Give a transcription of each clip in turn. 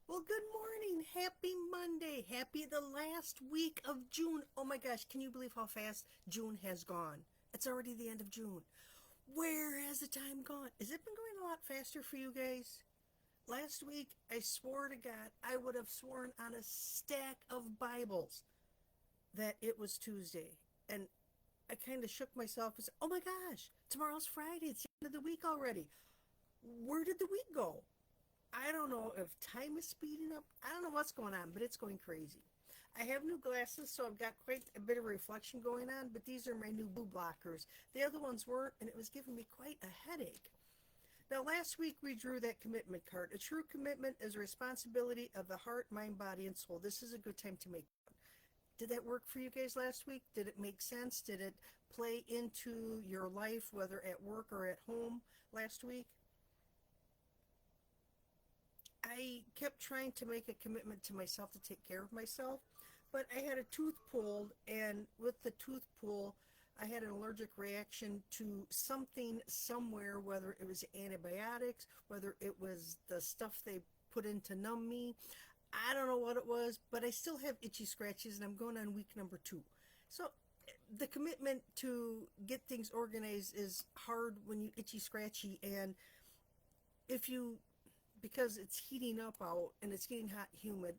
Well, good morning. Happy Monday. Happy the last week of June. Oh my gosh, can you believe how fast June has gone? It's already the end of June. Where has the time gone? Has it been going a lot faster for you guys? Last week, I swore to God, I would have sworn on a stack of Bibles that it was Tuesday. And I kind of shook myself and said, oh my gosh, tomorrow's Friday. It's the end of the week already. Where did the week go? I don't know if time is speeding up. I don't know what's going on, but it's going crazy. I have new glasses, so I've got quite a bit of reflection going on, but these are my new blue blockers. The other ones weren't, and it was giving me quite a headache. Now, last week we drew that commitment card. A true commitment is a responsibility of the heart, mind, body, and soul. This is a good time to make it. Did that work for you guys last week? Did it make sense? Did it play into your life, whether at work or at home last week? I kept trying to make a commitment to myself to take care of myself, but I had a tooth pulled, and with the tooth pull, I had an allergic reaction to something somewhere, whether it was antibiotics, whether it was the stuff they put in to numb me. I don't know what it was, but I still have itchy scratches, and I'm going on week number 2. So the commitment to get things organized is hard when you itchy scratchy, and if you because it's heating up out and it's getting hot, humid.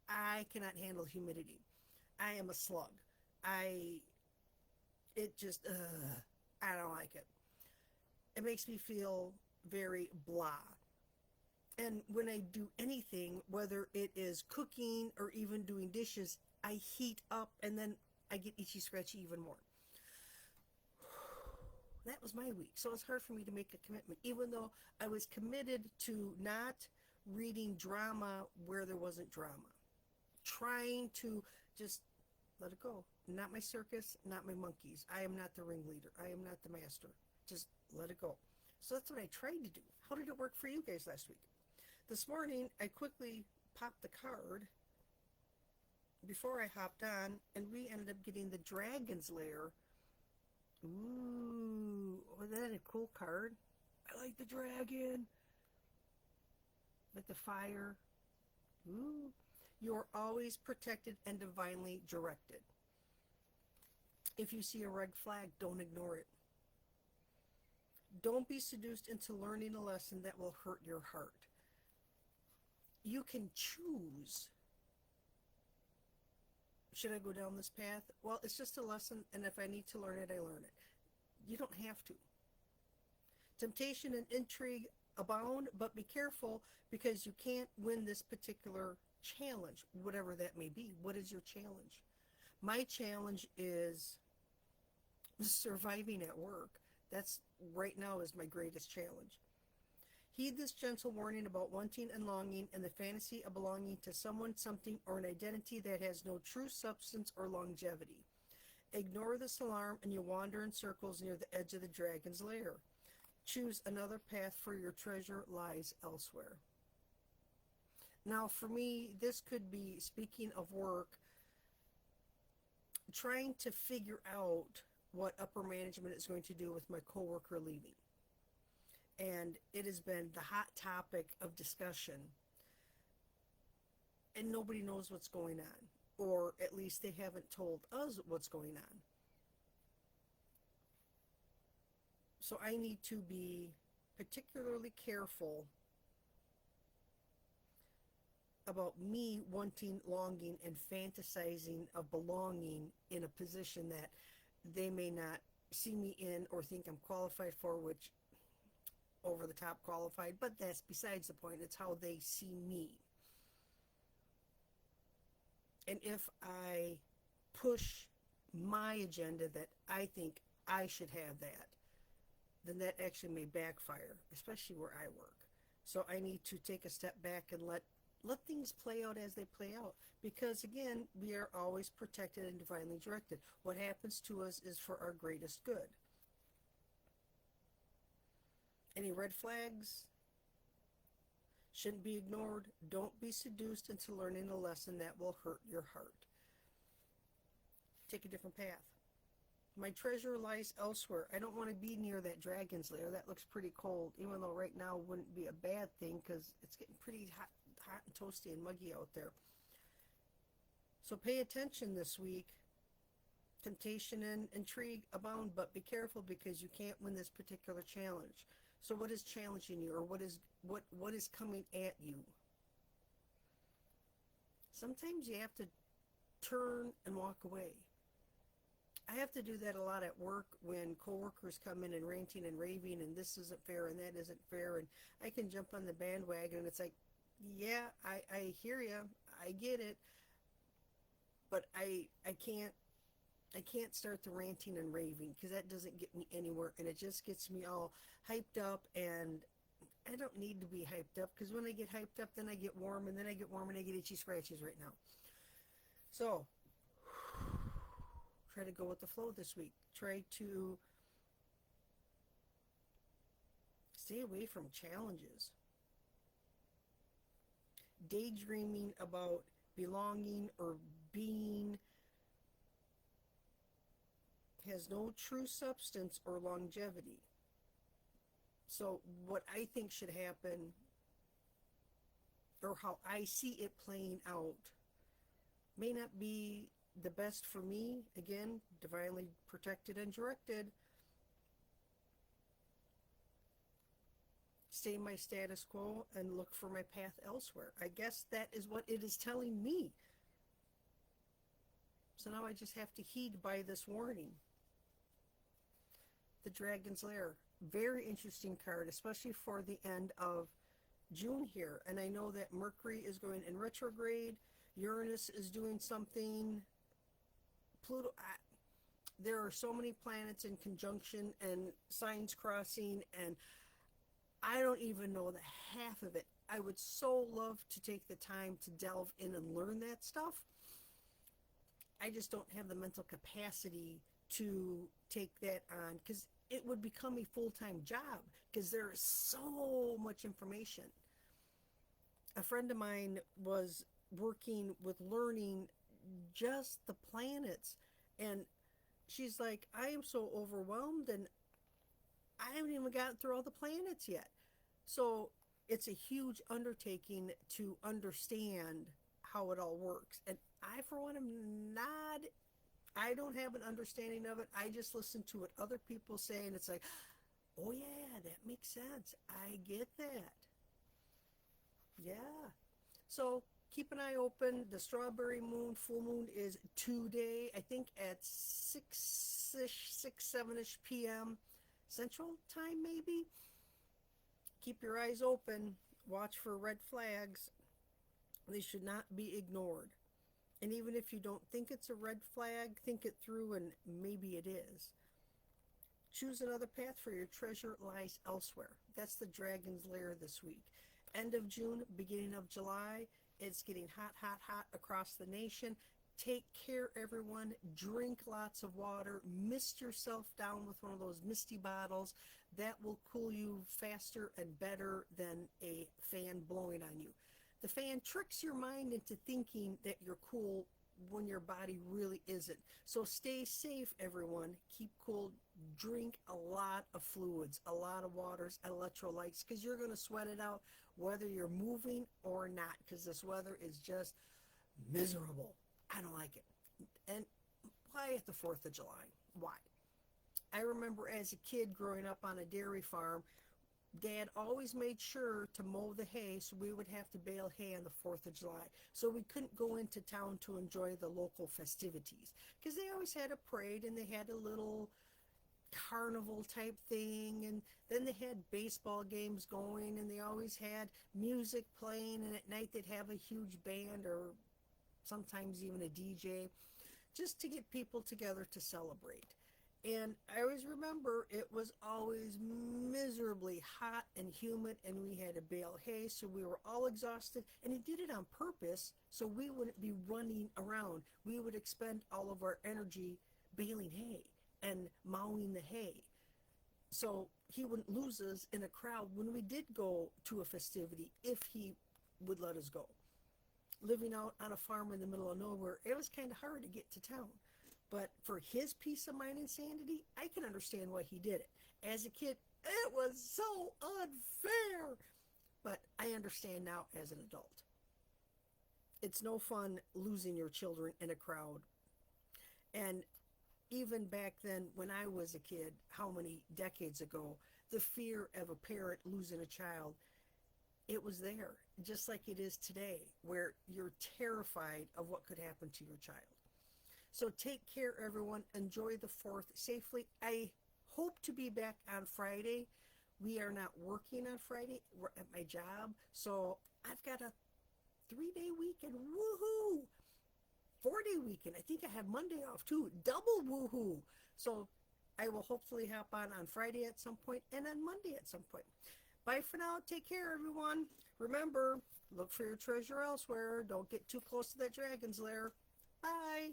I cannot handle humidity. I am a slug. I it just I don't like it. It makes me feel very blah. And when I do anything, whether it is cooking or even doing dishes, I heat up and then I get itchy scratchy even more. That was my week. So it's hard for me to make a commitment, even though I was committed to not reading drama where there wasn't drama. Trying to just let it go. Not my circus, not my monkeys. I am not the ringleader. I am not the master. Just let it go. So that's what I tried to do. How did it work for you guys last week? This morning, I quickly popped the card before I hopped on, and we ended up getting the Dragon's Lair. Ooh, was that a cool card? I like the dragon. Like the fire. Ooh. You're always protected and divinely directed. If you see a red flag, don't ignore it. Don't be seduced into learning a lesson that will hurt your heart. You can choose. Should I go down this path? Well, it's just a lesson, and if I need to learn it, I learn it. You don't have to. Temptation and intrigue abound, but be careful because you can't win this particular challenge, whatever that may be. What is your challenge? My challenge is surviving at work. That's right now is my greatest challenge. Heed this gentle warning about wanting and longing and the fantasy of belonging to someone, something, or an identity that has no true substance or longevity. Ignore this alarm and you wander in circles near the edge of the dragon's lair. Choose another path, for your treasure lies elsewhere. Now, for me, this could be, speaking of work, trying to figure out what upper management is going to do with my coworker leaving. And it has been the hot topic of discussion, and nobody knows what's going on, or at least they haven't told us what's going on. So I need to be particularly careful about me wanting, longing, and fantasizing of belonging in a position that they may not see me in or think I'm qualified for, which over the top qualified, but that's besides the point. It's how they see me. And if I push my agenda that I think I should have that, then that actually may backfire, especially where I work. So I need to take a step back and let things play out as they play out. Because again, we are always protected and divinely directed. What happens to us is for our greatest good. Any red flags? Shouldn't be ignored. Don't be seduced into learning a lesson that will hurt your heart. Take a different path. My treasure lies elsewhere. I don't want to be near that dragon's lair. That looks pretty cold, even though right now wouldn't be a bad thing because it's getting pretty hot, hot and toasty and muggy out there. So pay attention this week. Temptation and intrigue abound, but be careful because you can't win this particular challenge. So what is challenging you, or what is coming at you? Sometimes you have to turn and walk away. I have to do that a lot at work when coworkers come in and ranting and raving and this isn't fair and that isn't fair, and I can jump on the bandwagon and it's like, yeah, I hear you, I get it, but I can't start the ranting and raving because that doesn't get me anywhere, and it just gets me all hyped up, and I don't need to be hyped up because when I get hyped up, then I get warm, and then I get warm and I get itchy scratches right now. So try to go with the flow this week. Try to stay away from challenges. Daydreaming about belonging or being has no true substance or longevity. So what I think should happen, or how I see it playing out, may not be the best for me. Again, divinely protected and directed. Stay my status quo and look for my path elsewhere. I guess that is what it is telling me. So now I just have to heed by this warning. The Dragon's Lair. Very interesting card, especially for the end of June here. And I know that Mercury is going in retrograde. Uranus is doing something. Pluto. There are so many planets in conjunction and signs crossing, and I don't even know the half of it. I would so love to take the time to delve in and learn that stuff. I just don't have the mental capacity to take that on because it would become a full-time job because there is so much information. A friend of mine was working with learning just the planets, and she's like, I am so overwhelmed and I haven't even gotten through all the planets yet. So it's a huge undertaking to understand how it all works. And I, for one, I don't have an understanding of it. I just listen to what other people say, and it's like, oh yeah, that makes sense. I get that. Yeah. So keep an eye open. The strawberry moon, full moon is today, I think at 7-ish p.m. Central Time, maybe. Keep your eyes open. Watch for red flags. They should not be ignored. And even if you don't think it's a red flag, think it through and maybe it is. Choose another path, for your treasure lies elsewhere. That's the Dragon's Lair this week. End of June, beginning of July. It's getting hot, hot, hot across the nation. Take care, everyone. Drink lots of water. Mist yourself down with one of those misty bottles. That will cool you faster and better than a fan blowing on you. The fan tricks your mind into thinking that you're cool when your body really isn't. So stay safe, everyone. Keep cool. Drink a lot of fluids, a lot of waters, electrolytes, because you're going to sweat it out whether you're moving or not, because this weather is just miserable. I don't like it. And why at the 4th of July? Why? I remember as a kid growing up on a dairy farm, Dad always made sure to mow the hay, so we would have to bale hay on the 4th of July. So we couldn't go into town to enjoy the local festivities, because they always had a parade and they had a little carnival type thing, and then they had baseball games going, and they always had music playing, and at night they'd have a huge band or sometimes even a DJ just to get people together to celebrate. And I always remember it was always miserably hot and humid, and we had to bale hay, so we were all exhausted. And he did it on purpose so we wouldn't be running around. We would expend all of our energy baling hay and mowing the hay, so he wouldn't lose us in a crowd when we did go to a festivity, if he would let us go. Living out on a farm in the middle of nowhere, it was kind of hard to get to town. But for his peace of mind and sanity, I can understand why he did it. As a kid, it was so unfair. But I understand now as an adult. It's no fun losing your children in a crowd. And even back then, when I was a kid, how many decades ago, the fear of a parent losing a child, it was there, just like it is today, where you're terrified of what could happen to your child. So take care, everyone. Enjoy the 4th safely. I hope to be back on Friday. We are not working on Friday. We're at my job. So I've got a 3-day weekend. Woohoo! 4-day weekend. I think I have Monday off too. Double woohoo. So I will hopefully hop on Friday at some point and on Monday at some point. Bye for now. Take care, everyone. Remember, look for your treasure elsewhere. Don't get too close to that dragon's lair. Bye.